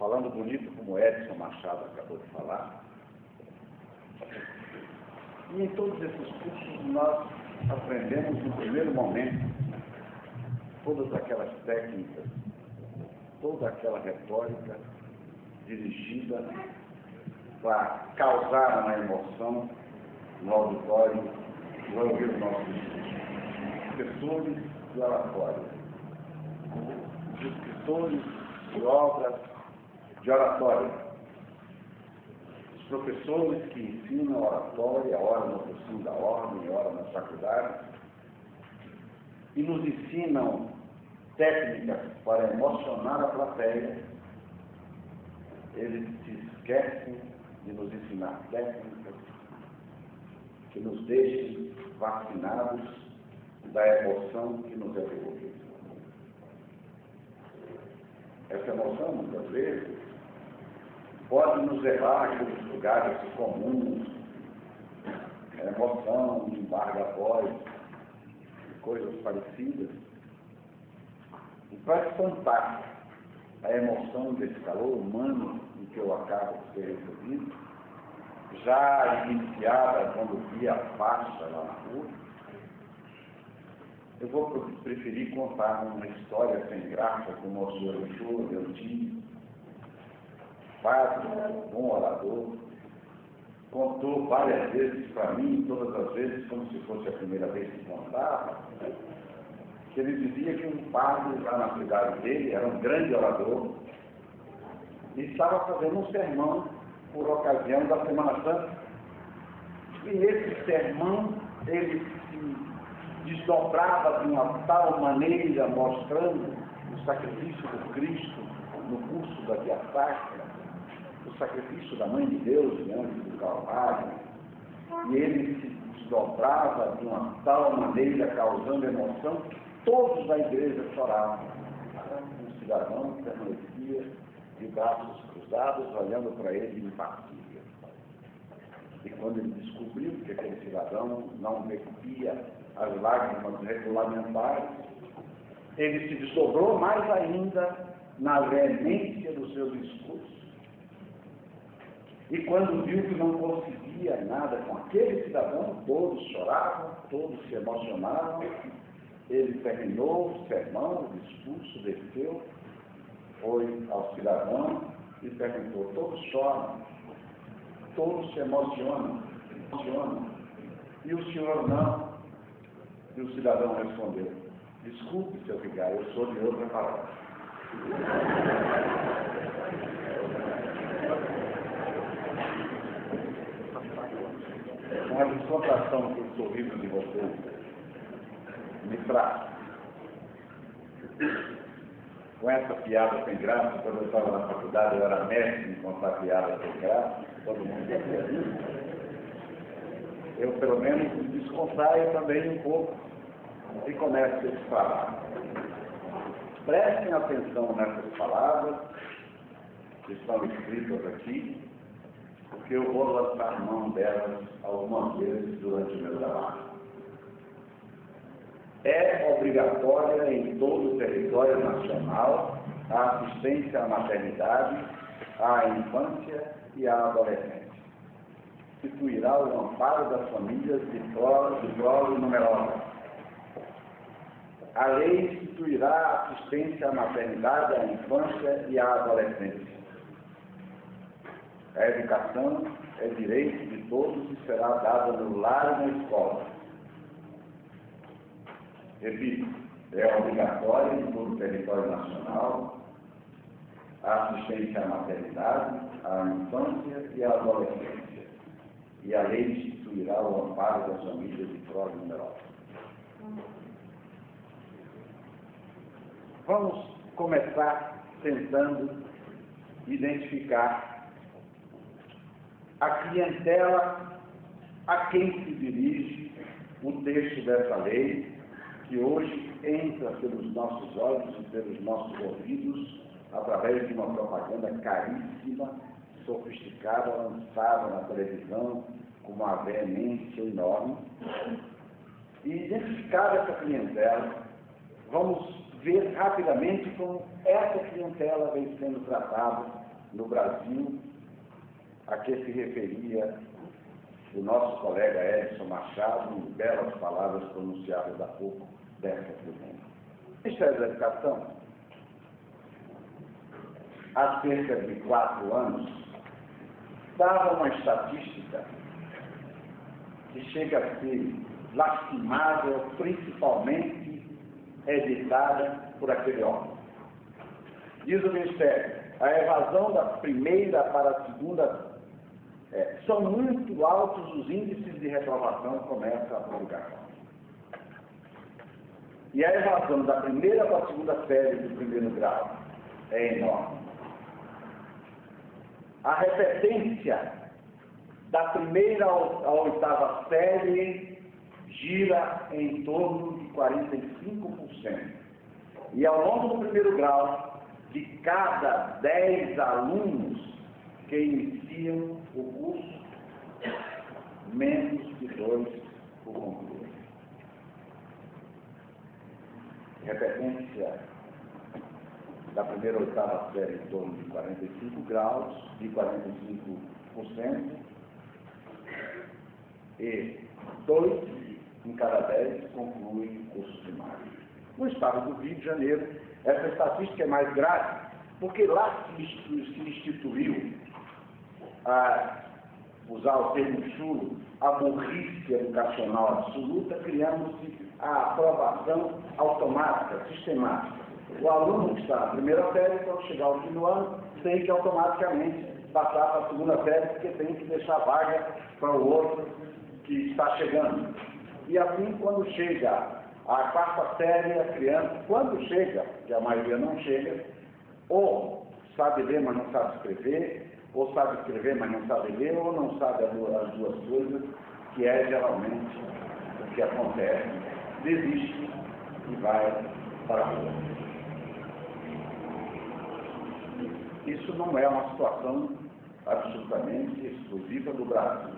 falando bonito como Edson Machado acabou de falar. E em todos esses cursos nós aprendemos no primeiro momento todas aquelas técnicas, toda aquela retórica dirigida para causar uma emoção no auditório que vai ouvir o nosso discurso. Professores de oratória, escritores de obras de oratória, os professores que ensinam oratória, ora no cursinho da ordem, ora na faculdade, e nos ensinam técnicas para emocionar a plateia, eles se esquecem de nos ensinar técnicas que nos deixem vacinados da emoção que nos é devolvida. Essa emoção, muitas vezes, pode nos levar àqueles lugares comuns, a emoção de embargo a voz, coisas parecidas. E para espantar a emoção desse calor humano em que eu acabo de ser recebido, já iniciada quando vi a faixa lá na rua, eu vou preferir contar uma história sem graça como o senhor Uchoa, meu tio, padre, bom orador, contou várias vezes para mim, todas as vezes como se fosse a primeira vez que contava, que ele dizia que um padre lá na cidade dele era um grande orador e estava fazendo um sermão por ocasião da Semana Santa. E nesse sermão ele se desdobrava de uma tal maneira, mostrando o sacrifício do Cristo no curso da Via Sacra, o sacrifício da Mãe de Deus diante do Calvário, e ele se desdobrava de uma tal maneira, causando emoção, que todos da igreja choravam. Um cidadão permanecia de braços cruzados, olhando para ele impassível. E quando ele descobriu que aquele cidadão não vertia as lágrimas regulamentares, ele se desdobrou mais ainda na veemência do seu discurso. E quando viu que não conseguia nada com aquele cidadão, todos choravam, todos se emocionavam, ele terminou o sermão, o discurso, desceu, foi ao cidadão e perguntou: todos choram, todos se emocionam, e o senhor não? E o cidadão respondeu: desculpe, seu vigário, eu sou de outra palavra. Uma descontração que o sorriso de vocês me traz. Com essa piada sem graça, quando eu estava na faculdade, eu era mestre em contar piadas sem graça, todo mundo dizia isso. Eu, pelo menos, me descontraio também um pouco e começo a falar. Prestem atenção nessas palavras que estão escritas aqui, porque eu vou lançar mão delas algumas vezes durante o meu trabalho. É obrigatória em todo o território nacional a assistência à maternidade, à infância e à adolescência. Instituirá o amparo das famílias de prole numerosa. A lei instituirá a assistência à maternidade, à infância e à adolescência. A educação é direito de todos e será dada no lar e na escola. Repito, é obrigatória em todo o território nacional a assistência à maternidade, à infância e à adolescência. E a lei instituirá o amparo das famílias de prole numerosa. Vamos começar tentando identificar a clientela a quem se dirige o texto dessa lei, que hoje entra pelos nossos olhos e pelos nossos ouvidos através de uma propaganda caríssima, sofisticada, lançada na televisão com uma veemência enorme. E identificada essa clientela, vamos ver rapidamente como essa clientela vem sendo tratada no Brasil a que se referia o nosso colega Edson Machado, em belas palavras pronunciadas há pouco dessa tribuna. O Ministério da Educação, há cerca de 4 anos, dava uma estatística que chega a ser lastimável, principalmente editada por aquele homem. Diz o Ministério, a evasão da primeira para a segunda são muito altos os índices de reprovação que começa a publicação. E a evasão da primeira para a segunda série do primeiro grau é enorme. A repetência da primeira à oitava série gira em torno de 45%. E ao longo do primeiro grau, de cada 10 alunos que iniciam o curso, menos de 2 o concluem. Repetência da primeira à oitava série em torno de 45 graus, de 45%, e 2 em cada 10 concluem o curso primário. No estado do Rio de Janeiro, essa estatística é mais grave, porque lá se instituiu, usar o termo chulo, a burrice educacional absoluta, criando-se a aprovação automática, sistemática. O aluno que está na primeira série, quando chegar ao fim do ano, tem que automaticamente passar para a segunda série, porque tem que deixar vaga para o outro que está chegando. E assim, quando chega a quarta série, a criança, quando chega, que a maioria não chega, ou sabe ler, mas não sabe escrever, ou sabe escrever, mas não sabe ler, ou não sabe as duas coisas, que é geralmente o que acontece. Desiste e vai para a rua. Isso não é uma situação absolutamente exclusiva do Brasil.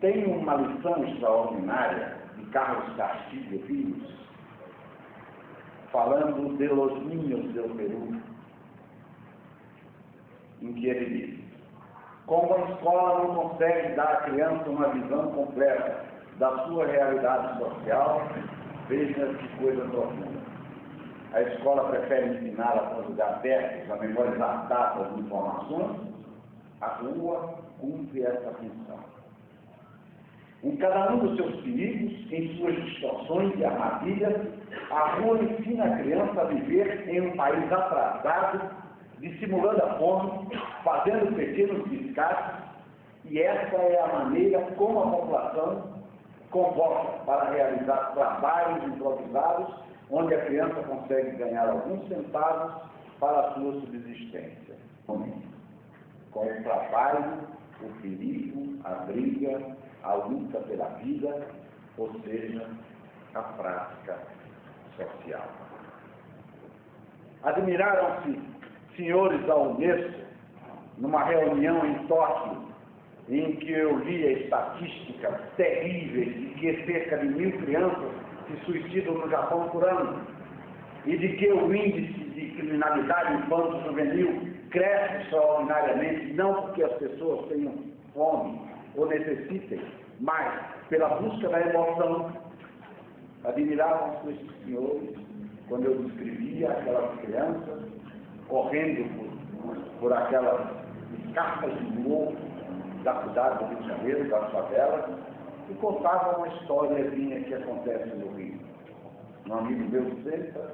Tem uma lição extraordinária de Carlos Castilho Rios, falando de Los Niños del Perú, em que ele diz: como a escola não consegue dar à criança uma visão completa da sua realidade social, veja que coisa profunda. A escola prefere ensiná-la a conjugar verbos, a memorizar datas e informações. A rua cumpre essa função. Em cada um dos seus perigos, em suas distorções e armadilhas, a rua ensina a criança a viver em um país atrasado, dissimulando a fome, fazendo pequenos biscates, e essa é a maneira como a população convoca para realizar trabalhos improvisados, onde a criança consegue ganhar alguns centavos para a sua subsistência. Com o trabalho, o perigo, a briga, a luta pela vida, ou seja, a prática social. Admiraram-se senhores da Unesco, numa reunião em Tóquio, em que eu li estatísticas terríveis de que cerca de 1.000 crianças se suicidam no Japão por ano, e de que o índice de criminalidade infanto-juvenil cresce extraordinariamente, não porque as pessoas tenham fome ou necessitem, mas pela busca da emoção. Admiravam-se esses senhores quando eu descrevia aquelas crianças correndo por aquelas escarpas de morro da cidade do Rio de Janeiro, das favelas, e contavam uma historiazinha que acontece no Rio. Um amigo meu senta,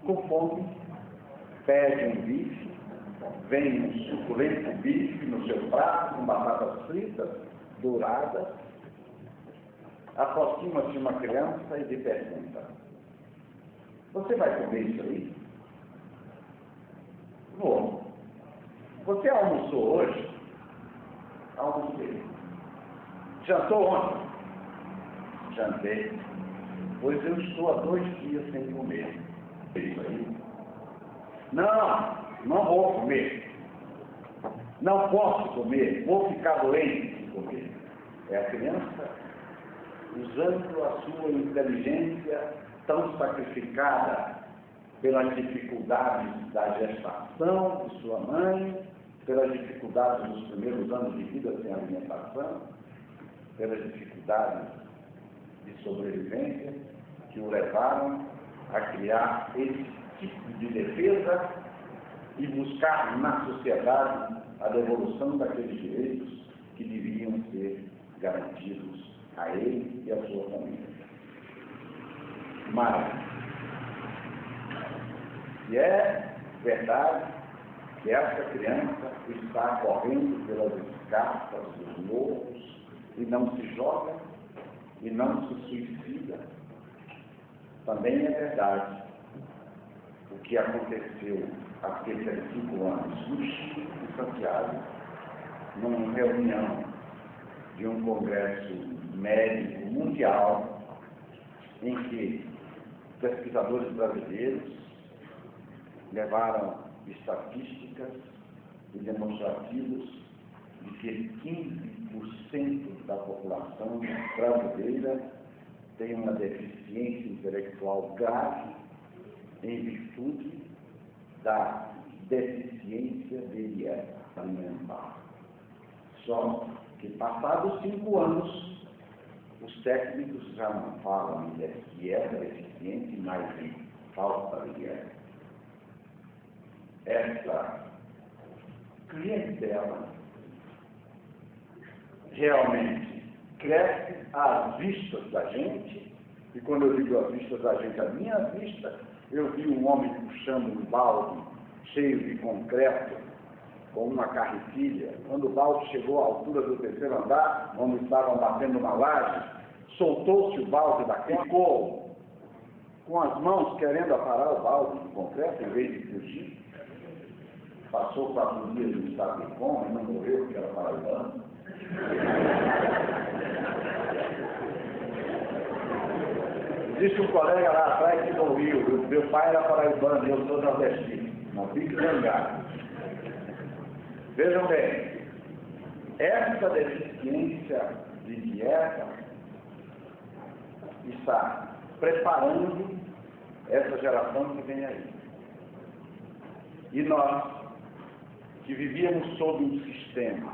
com fome, pede um bife, vem um suculento bife no seu prato, com batatas fritas, douradas, aproxima-se uma criança e lhe pergunta: você vai comer isso aí? Vou. Você almoçou hoje? Almocei. Jantou ontem? Jantei. Pois eu estou há 2 dias sem comer. Isso aí? Não vou comer. Não posso comer. Vou ficar doente se comer. É a criança usando a sua inteligência tão sacrificada pelas dificuldades da gestação de sua mãe, pelas dificuldades dos primeiros anos de vida sem alimentação, pelas dificuldades de sobrevivência que o levaram a criar esse tipo de defesa e buscar na sociedade a devolução daqueles direitos que deveriam ser garantidos a ele e a sua família. Mas, se é verdade que essa criança está correndo pelas escarpas dos morros e não se joga e não se suicida, também é verdade o que aconteceu há cerca de 5 anos no Chile, em Santiago, numa reunião de um congresso médico mundial, em que pesquisadores brasileiros levaram estatísticas e demonstrativos de que 15% da população brasileira tem uma deficiência intelectual grave em virtude da deficiência de dieta alimentar. Só que, passados 5 anos, os técnicos já não falam em dieta deficiente, mas em falta de dieta. Essa clientela realmente cresce às vistas da gente, e quando eu digo às vistas da gente, à minha vista, eu vi um homem puxando um balde cheio de concreto com uma carretilha. Quando o balde chegou à altura do 3º andar, onde estavam batendo uma laje, soltou-se o balde daqui, ficou com as mãos querendo aparar o balde de concreto, em vez de fugir. Passou 4 dias no estado de coma e não morreu porque era paraibano. Existe um colega lá atrás que morreu. Meu pai era paraibano e eu sou nordestino. Não fique zangado. Vejam bem, essa deficiência de dieta está preparando essa geração que vem aí. E nós, que vivíamos sob um sistema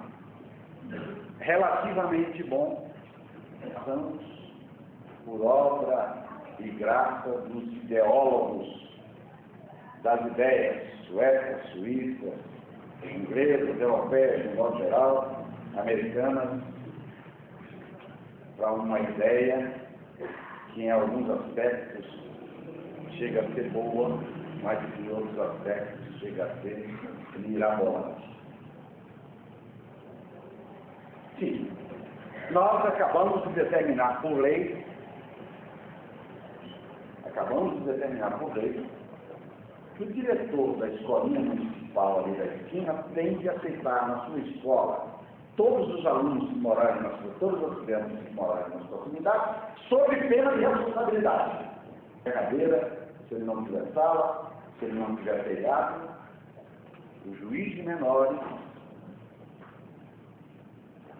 relativamente bom, estamos, por obra e graça dos ideólogos das ideias suecas, suíças, inglesas, europeias, de modo geral, americanas, para uma ideia que em alguns aspectos chega a ser boa, mas que em outros aspectos chega a ser mirabolante. Sim, nós acabamos de determinar por lei, que o diretor da escolinha municipal ali da esquina tem de aceitar na sua escola todos os alunos que morarem na sua, todas as crianças que morarem na sua comunidade, sob pena de responsabilidade. Brincadeira, se ele não tiver sala, se ele não tiver telhado, o juiz de menores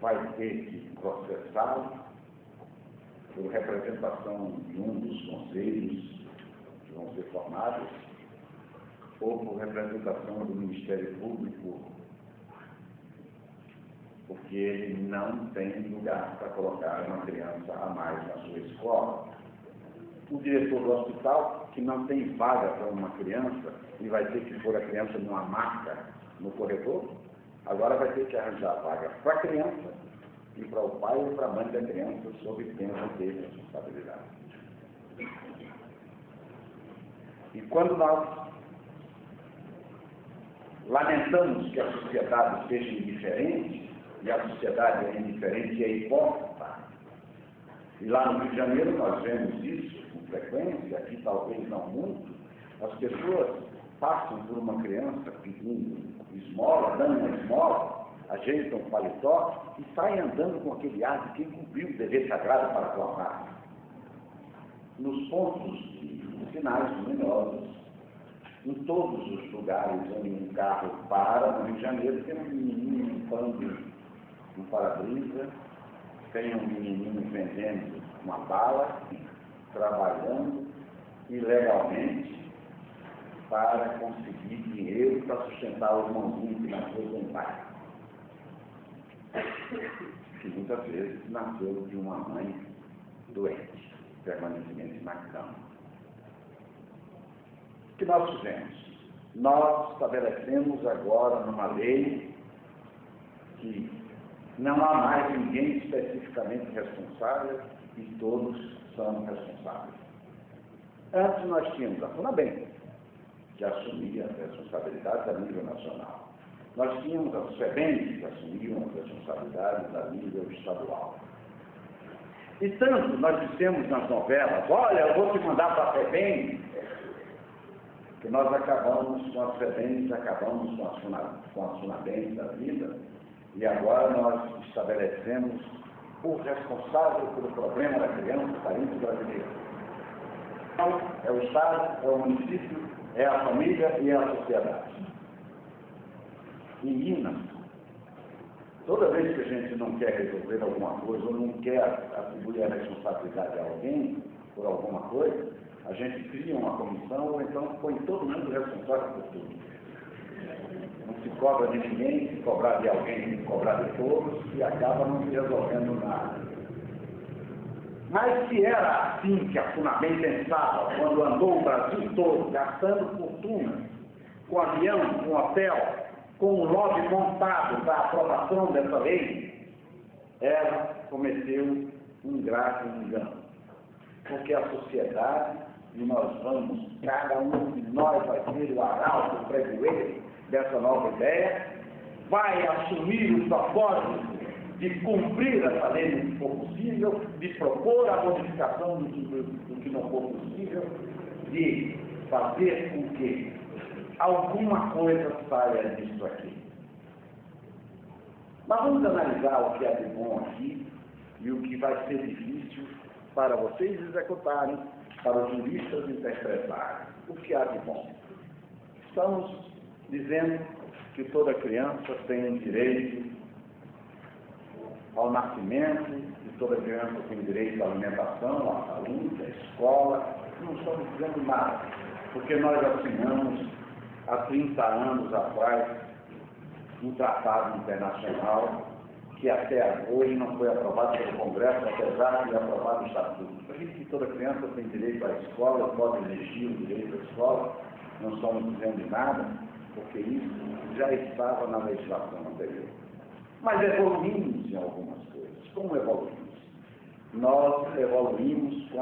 vai ter que processá-lo por representação de um dos conselhos que vão ser formados, ou por representação do Ministério Público, porque ele não tem lugar para colocar uma criança a mais na sua escola. O diretor do hospital, que não tem vaga para uma criança e vai ter que pôr a criança numa maca no corredor, agora vai ter que arranjar vaga para a criança e para o pai ou para a mãe da criança, sob pena de responsabilidade. E quando nós lamentamos que a sociedade seja indiferente, e a sociedade é indiferente e é hipócrita, e lá no Rio de Janeiro nós vemos isso com frequência, aqui talvez não muito, as pessoas passam por uma criança pedindo esmola, dando uma esmola, ajeitam o paletó e saem andando com aquele ar de quem cumpriu o dever sagrado para com a pátria. Nos pontos de sinais luminosos, em todos os lugares onde um carro para, no Rio de Janeiro, tem um menininho limpando um para-brisa, tem um menininho vendendo uma bala, trabalhando ilegalmente, para conseguir dinheiro para sustentar o irmãozinho que nasceu com o pai. Que muitas vezes nasceu de uma mãe doente, permanentemente na cama. O que nós fizemos? Nós estabelecemos agora numa lei que não há mais ninguém especificamente responsável e todos são responsáveis. Antes nós tínhamos a FUNABEM, que assumia as responsabilidades a nível nacional. Nós tínhamos as FEBEM, que assumiam as responsabilidades a nível estadual. E tanto nós dissemos nas novelas, olha, eu vou te mandar para a FEBEM, que nós acabamos com as FEBEMs, acabamos com as FUNABEMs da vida, e agora nós estabelecemos o responsável pelo problema da criança carente brasileira. Então, é o Estado, é o município, é a família e é a sociedade. Em Minas, toda vez que a gente não quer resolver alguma coisa ou não quer atribuir a responsabilidade a alguém por alguma coisa, a gente cria uma comissão ou então põe todo mundo responsável por tudo. Não se cobra de ninguém, se cobrar de alguém, se cobrar de todos, e acaba não se resolvendo nada. Mas se era assim que a FUNABEM pensava, quando andou o Brasil todo, gastando fortuna, com avião, com hotel, com um lobby montado para a aprovação dessa lei, ela cometeu um grave engano. Porque a sociedade, e nós vamos, cada um de nós vai ser o arauto, o pregoeiro dessa nova ideia, vai assumir o propósito de cumprir essa lei no que for possível, de propor a modificação do que não for possível, de fazer com que alguma coisa saia disso aqui. Mas vamos analisar o que é de bom aqui e o que vai ser difícil para vocês executarem, para os juristas interpretarem. O que há de bom? Estamos dizendo que toda criança tem direito ao nascimento, que toda criança tem direito à alimentação, à saúde, à escola. Não estamos dizendo nada, porque nós assinamos há 30 anos atrás um tratado internacional que até hoje não foi aprovado pelo Congresso, apesar de aprovado o Estatuto. Diz que toda criança tem direito à escola, pode exigir o direito à escola, não estamos dizendo nada, porque isso já estava na legislação anterior. Mas evoluímos em algumas coisas. Como evoluímos? Nós evoluímos com